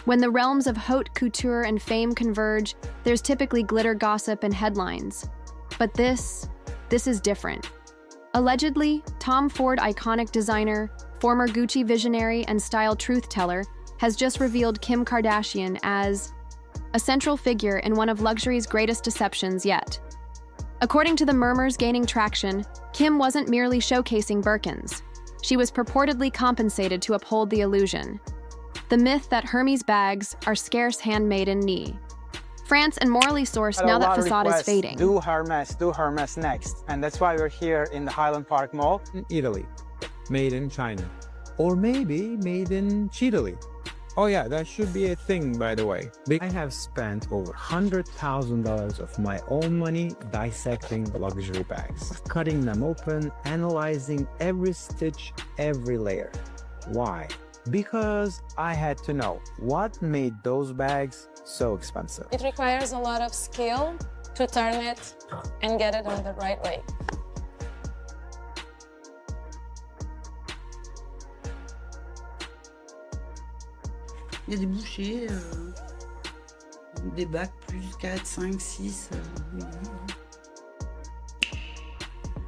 When the realms of haute couture and fame converge, there's typically glitter gossip and headlines. But this is different. Allegedly, Tom Ford iconic designer, former Gucci visionary and style truth-teller, has just revealed Kim Kardashian as a central figure in one of luxury's greatest deceptions yet. According to the murmurs gaining traction, Kim wasn't merely showcasing Birkins. She was purportedly compensated to uphold the illusion. The myth that Hermes bags are scarce handmade in knee. France and morally sourced now that facade is fading. Do Hermes next. And that's why we're here in the Highland Park Mall. In Italy, made in China, or maybe made in Chile. Oh yeah, that should be a thing, by the way. I have spent over $100,000 of my own money dissecting luxury bags, cutting them open, analyzing every stitch, every layer. Why? Because I had to know what made those bags so expensive. It requires a lot of skill to turn it and get it on the right way. Il y a des bouchées, des bacs plus 4, 5, 6.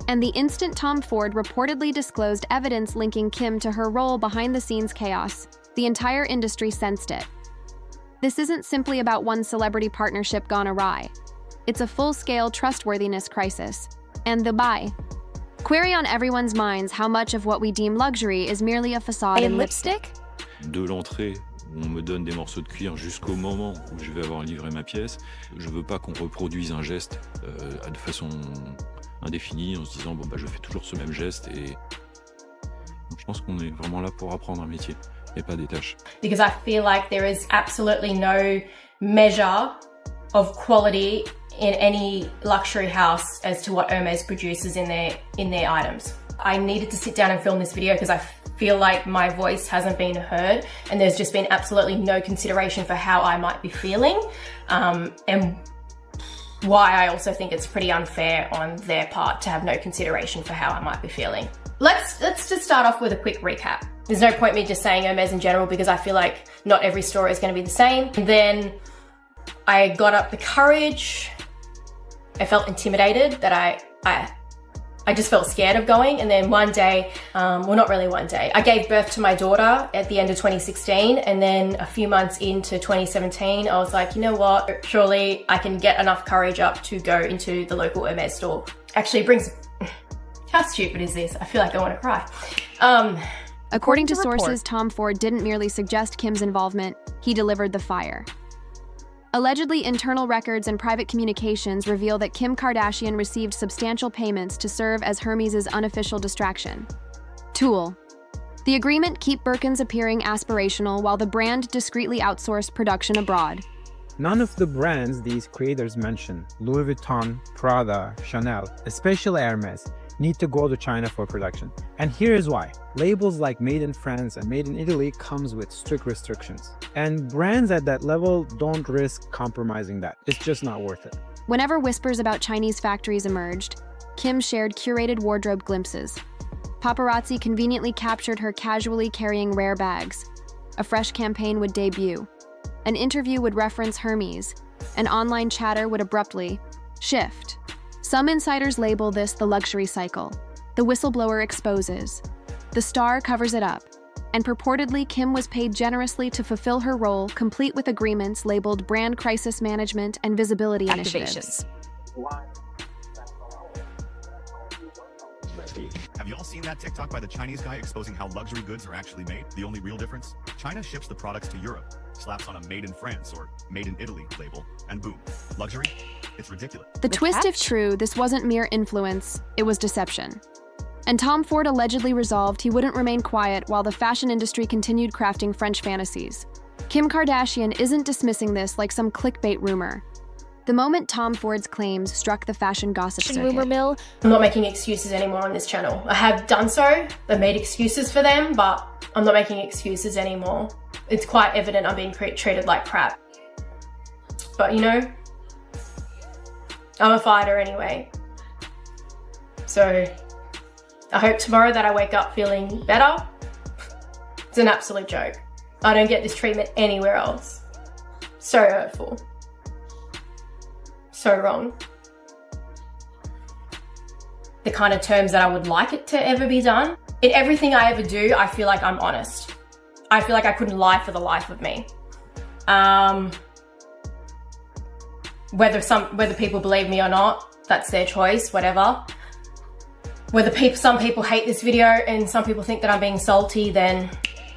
And the instant Tom Ford reportedly disclosed evidence linking Kim to her role behind the scenes chaos, the entire industry sensed it. This isn't simply about one celebrity partnership gone awry. It's a full-scale trustworthiness crisis. And the buy. Query on everyone's minds how much of what we deem luxury is merely a facade in lipstick? De l'entrée, où on me donne des morceaux de cuir jusqu'au moment où je vais avoir livré ma pièce. Je veux pas qu'on reproduise un geste de façon indéfinie en se disant bon bah je fais toujours ce même geste et donc, je pense qu'on est vraiment là pour apprendre un métier et pas des tâches. Because I feel like there is absolutely no measure of quality in any luxury house as to what Hermes produces in their items. I needed to sit down and film this video because I feel like my voice hasn't been heard and there's just been absolutely no consideration for how I might be feeling and why I also think it's pretty unfair on their part to have no consideration for how I might be feeling. Let's just start off with a quick recap. There's no point me just saying Hermes in general because I feel like not every store is going to be the same. And then I got up the courage. I felt intimidated that I just felt scared of going. And then one day, well, not really one day, I gave birth to my daughter at the end of 2016. And then a few months into 2017, I was like, you know what? Surely I can get enough courage up to go into the local Hermes store. Actually, it brings, how stupid is this? I feel like I want to cry. According to sources, Tom Ford didn't merely suggest Kim's involvement, he delivered the fire. Allegedly, internal records and private communications reveal that Kim Kardashian received substantial payments to serve as Hermes' unofficial distraction. Tool. The agreement kept Birkins appearing aspirational while the brand discreetly outsourced production abroad. None of the brands these creators mention, Louis Vuitton, Prada, Chanel, especially Hermes, need to go to China for production. And here is why. Labels like Made in France and Made in Italy comes with strict restrictions. And brands at that level don't risk compromising that. It's just not worth it. Whenever whispers about Chinese factories emerged, Kim shared curated wardrobe glimpses. Paparazzi conveniently captured her casually carrying rare bags. A fresh campaign would debut. An interview would reference Hermes. An online chatter would abruptly shift. Some insiders label this the luxury cycle. The whistleblower exposes. The star covers it up. And purportedly, Kim was paid generously to fulfill her role, complete with agreements labeled brand crisis management and visibility initiatives. Have you all seen that TikTok by the Chinese guy exposing how luxury goods are actually made? The only real difference? China ships the products to Europe, slaps on a Made in France or Made in Italy label, and boom, luxury? It's ridiculous. The twist, if true, this wasn't mere influence, it was deception. And Tom Ford allegedly resolved he wouldn't remain quiet while the fashion industry continued crafting French fantasies. Kim Kardashian isn't dismissing this like some clickbait rumor. The moment Tom Ford's claims struck the fashion gossip circuit. Rumor mill. I'm not making excuses anymore on this channel. I have done so. I've made excuses for them, but I'm not making excuses anymore. It's quite evident I'm being treated like crap. But you know, I'm a fighter anyway. So I hope tomorrow that I wake up feeling better. It's an absolute joke. I don't get this treatment anywhere else. So hurtful. So wrong. The kind of terms that I would like it to ever be done. In everything I ever do, I feel like I'm honest. I feel like I couldn't lie for the life of me. Whether people believe me or not, that's their choice, whatever. Whether some people hate this video and some people think that I'm being salty, then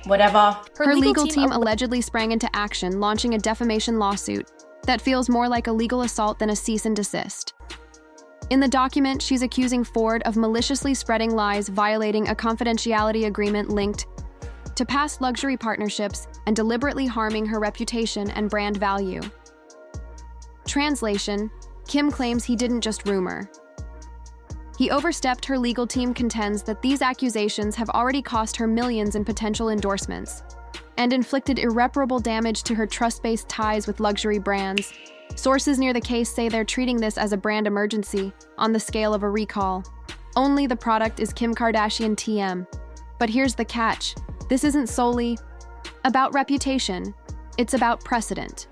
whatever. Her legal team allegedly sprang into action, launching a defamation lawsuit that feels more like a legal assault than a cease and desist. In the document, she's accusing Ford of maliciously spreading lies, violating a confidentiality agreement linked to past luxury partnerships and deliberately harming her reputation and brand value. Translation: Kim claims he didn't just rumor. He overstepped. Her legal team contends that these accusations have already cost her millions in potential endorsements and inflicted irreparable damage to her trust-based ties with luxury brands. Sources near the case say they're treating this as a brand emergency on the scale of a recall. Only the product is Kim Kardashian TM. But here's the catch. This isn't solely about reputation. It's about precedent.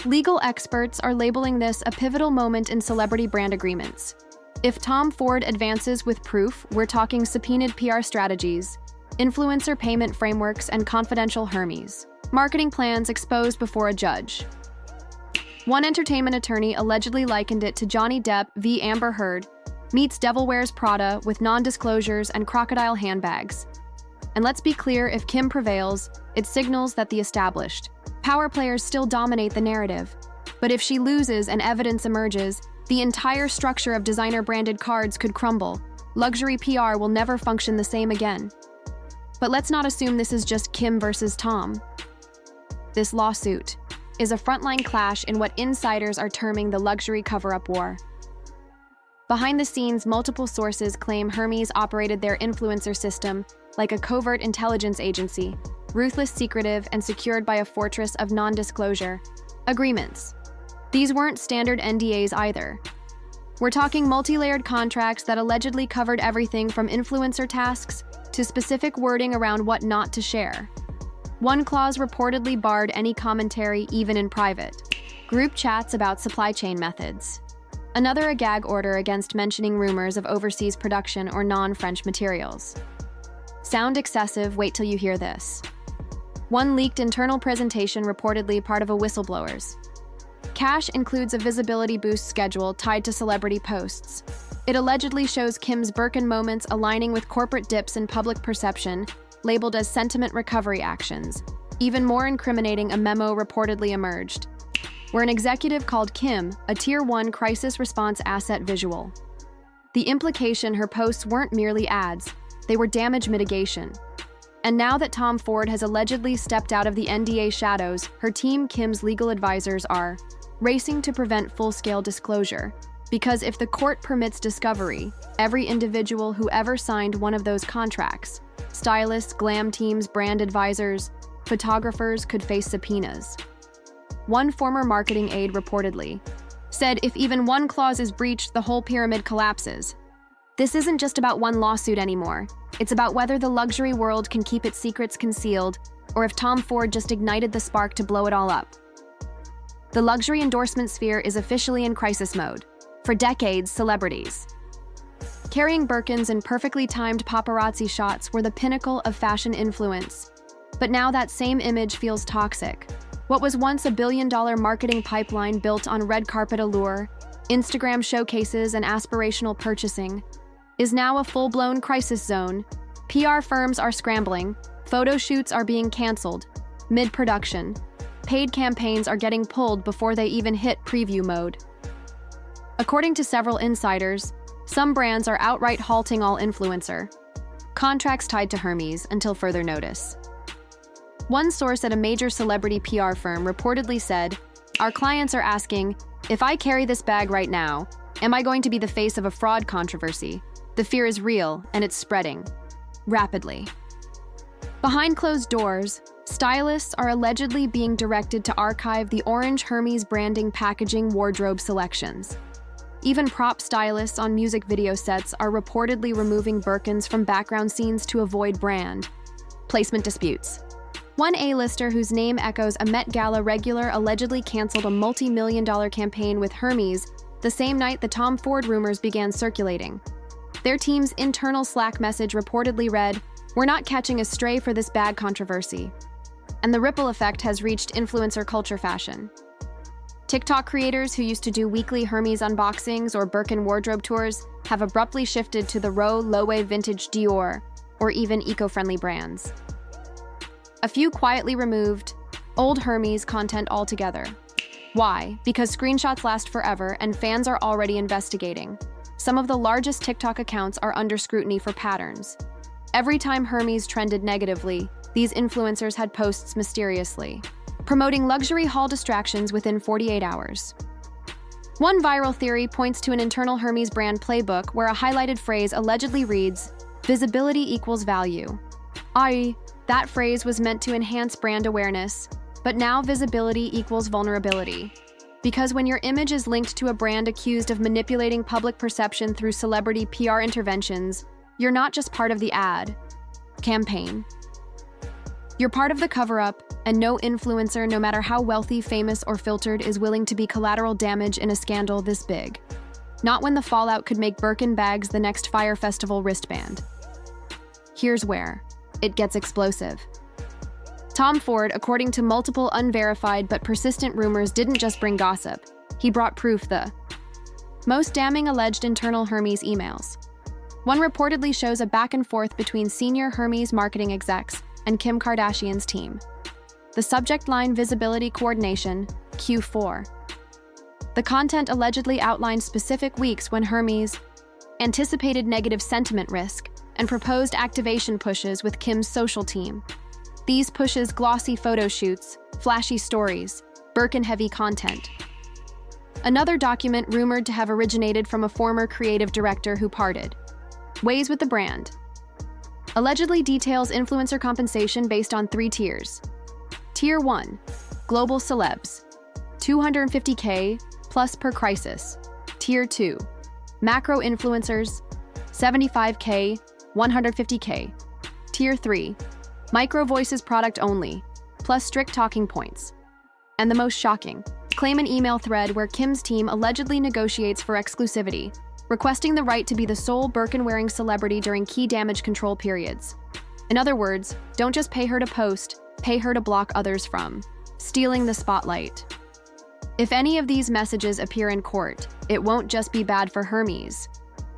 Legal experts are labeling this a pivotal moment in celebrity brand agreements. If Tom Ford advances with proof, we're talking subpoenaed PR strategies, influencer payment frameworks, and confidential Hermes marketing plans exposed before a judge. One entertainment attorney allegedly likened it to Johnny Depp v. Amber Heard meets Devil Wears Prada with non-disclosures and crocodile handbags. And let's be clear, if Kim prevails, it signals that the established power players still dominate the narrative. But if she loses and evidence emerges, the entire structure of designer-branded cards could crumble. Luxury PR will never function the same again. But let's not assume this is just Kim versus Tom. This lawsuit is a frontline clash in what insiders are terming the luxury cover-up war. Behind the scenes, multiple sources claim Hermes operated their influencer system like a covert intelligence agency, ruthless, secretive, and secured by a fortress of non-disclosure agreements. These weren't standard NDAs either. We're talking multi-layered contracts that allegedly covered everything from influencer tasks to specific wording around what not to share. One clause reportedly barred any commentary, even in private group chats about supply chain methods. Another, a gag order against mentioning rumors of overseas production or non-French materials. Sound excessive? Wait till you hear this. One leaked internal presentation, reportedly part of a whistleblower's cache, includes a visibility boost schedule tied to celebrity posts. It allegedly shows Kim's Birkin moments aligning with corporate dips in public perception, labeled as sentiment recovery actions. Even more incriminating, a memo reportedly emerged, where an executive called Kim a Tier 1 crisis response asset visual. The implication: her posts weren't merely ads, they were damage mitigation. And now that Tom Ford has allegedly stepped out of the NDA shadows, her team, Kim's legal advisors, are racing to prevent full-scale disclosure. Because if the court permits discovery, every individual who ever signed one of those contracts, stylists, glam teams, brand advisors, photographers, could face subpoenas. One former marketing aide reportedly said if even one clause is breached, the whole pyramid collapses. This isn't just about one lawsuit anymore. It's about whether the luxury world can keep its secrets concealed, or if Tom Ford just ignited the spark to blow it all up. The luxury endorsement sphere is officially in crisis mode. For decades, celebrities carrying Birkins and perfectly timed paparazzi shots were the pinnacle of fashion influence. But now that same image feels toxic. What was once a billion-dollar marketing pipeline built on red carpet allure, Instagram showcases, and aspirational purchasing is now a full-blown crisis zone. PR firms are scrambling, photo shoots are being canceled mid-production, paid campaigns are getting pulled before they even hit preview mode. According to several insiders, some brands are outright halting all influencer contracts tied to Hermes until further notice. One source at a major celebrity PR firm reportedly said, "Our clients are asking, if I carry this bag right now, am I going to be the face of a fraud controversy? The fear is real, and it's spreading rapidly." Behind closed doors, stylists are allegedly being directed to archive the orange Hermes branding packaging wardrobe selections. Even prop stylists on music video sets are reportedly removing Birkins from background scenes to avoid brand placement disputes. One A-lister whose name echoes a Met Gala regular allegedly canceled a multi-million-dollar campaign with Hermes the same night the Tom Ford rumors began circulating. Their team's internal Slack message reportedly read, "We're not catching a stray for this bag controversy." And the ripple effect has reached influencer culture fashion. TikTok creators who used to do weekly Hermes unboxings or Birkin wardrobe tours have abruptly shifted to the low-wave vintage Dior or even eco-friendly brands. A few quietly removed old Hermes content altogether. Why? Because screenshots last forever and fans are already investigating. Some of the largest TikTok accounts are under scrutiny for patterns. Every time Hermes trended negatively, these influencers had posts mysteriously, promoting luxury haul distractions within 48 hours. One viral theory points to an internal Hermes brand playbook where a highlighted phrase allegedly reads, "Visibility equals value." i.e., that phrase was meant to enhance brand awareness, but now visibility equals vulnerability. Because when your image is linked to a brand accused of manipulating public perception through celebrity PR interventions, you're not just part of the ad campaign. You're part of the cover-up, and no influencer, no matter how wealthy, famous, or filtered, is willing to be collateral damage in a scandal this big. Not when the fallout could make Birkin bags the next Fire Festival wristband. Here's where it gets explosive. Tom Ford, according to multiple unverified but persistent rumors, didn't just bring gossip. He brought proof, the most damning alleged internal Hermes emails. One reportedly shows a back and forth between senior Hermes marketing execs and Kim Kardashian's team. The subject line visibility coordination, Q4. The content allegedly outlined specific weeks when Hermes anticipated negative sentiment risk and proposed activation pushes with Kim's social team. These pushes glossy photo shoots, flashy stories, Birkin-heavy content. Another document rumored to have originated from a former creative director who parted ways with the brand. Allegedly details influencer compensation based on 3 tiers. Tier 1, global celebs, $250K plus per crisis. Tier 2, macro influencers, $75K, $150K. Tier 3, micro voices product only, plus strict talking points. And the most shocking, claim an email thread where Kim's team allegedly negotiates for exclusivity, requesting the right to be the sole Birkin-wearing celebrity during key damage control periods. In other words, don't just pay her to post, pay her to block others from stealing the spotlight. If any of these messages appear in court, it won't just be bad for Hermes.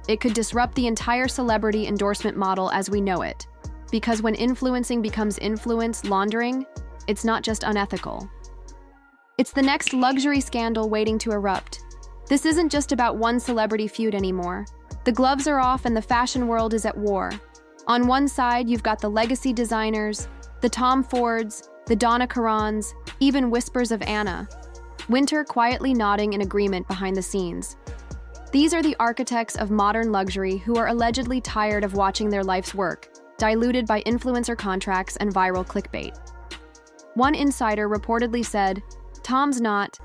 It could disrupt the entire celebrity endorsement model as we know it. Because when influencing becomes influence laundering, it's not just unethical. It's the next luxury scandal waiting to erupt. This isn't just about one celebrity feud anymore. The gloves are off and the fashion world is at war. On one side, you've got the legacy designers, the Tom Fords, the Donna Karans, even whispers of Anna Wintour quietly nodding in agreement behind the scenes. These are the architects of modern luxury who are allegedly tired of watching their life's work diluted by influencer contracts and viral clickbait. One insider reportedly said, "Tom's not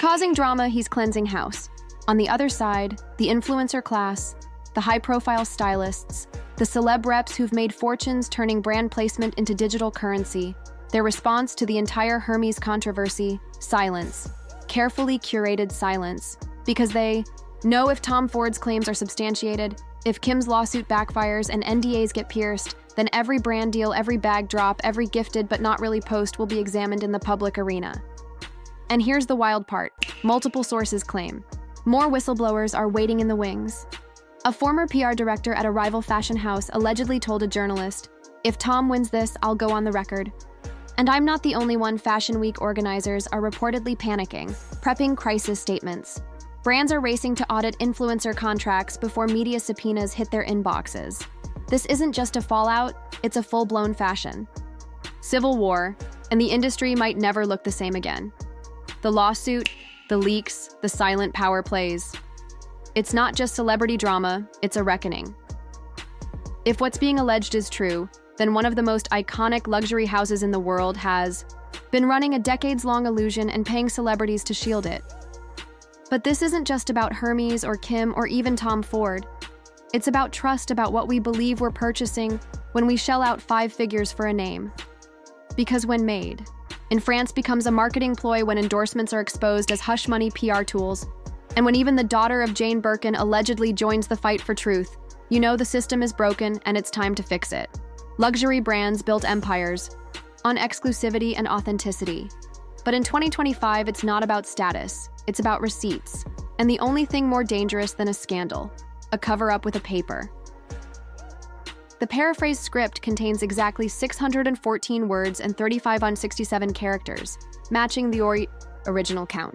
causing drama, he's cleansing house." On the other side, the influencer class, the high-profile stylists, the celeb reps who've made fortunes turning brand placement into digital currency, their response to the entire Hermes controversy, silence. Carefully curated silence. Because they know if Tom Ford's claims are substantiated, if Kim's lawsuit backfires and NDAs get pierced, then every brand deal, every bag drop, every gifted but not really post will be examined in the public arena. And here's the wild part. Multiple sources claim more whistleblowers are waiting in the wings. A former PR director at a rival fashion house allegedly told a journalist, "If Tom wins this, I'll go on the record." And I'm not the only one. Fashion Week organizers are reportedly panicking, prepping crisis statements. Brands are racing to audit influencer contracts before media subpoenas hit their inboxes. This isn't just a fallout, it's a full-blown fashion civil war, and the industry might never look the same again. The lawsuit, the leaks, the silent power plays. It's not just celebrity drama, it's a reckoning. If what's being alleged is true, then one of the most iconic luxury houses in the world has been running a decades-long illusion and paying celebrities to shield it. But this isn't just about Hermes or Kim or even Tom Ford. It's about trust, about what we believe we're purchasing when we shell out 5 figures for a name. Because when made. In France becomes a marketing ploy when endorsements are exposed as hush money PR tools. And when even the daughter of Jane Birkin allegedly joins the fight for truth, you know the system is broken and it's time to fix it. Luxury brands built empires on exclusivity and authenticity. But in 2025, it's not about status, it's about receipts. And the only thing more dangerous than a scandal, a cover-up with a paper. The paraphrased script contains exactly 614 words and 35 on 67 characters, matching the original count.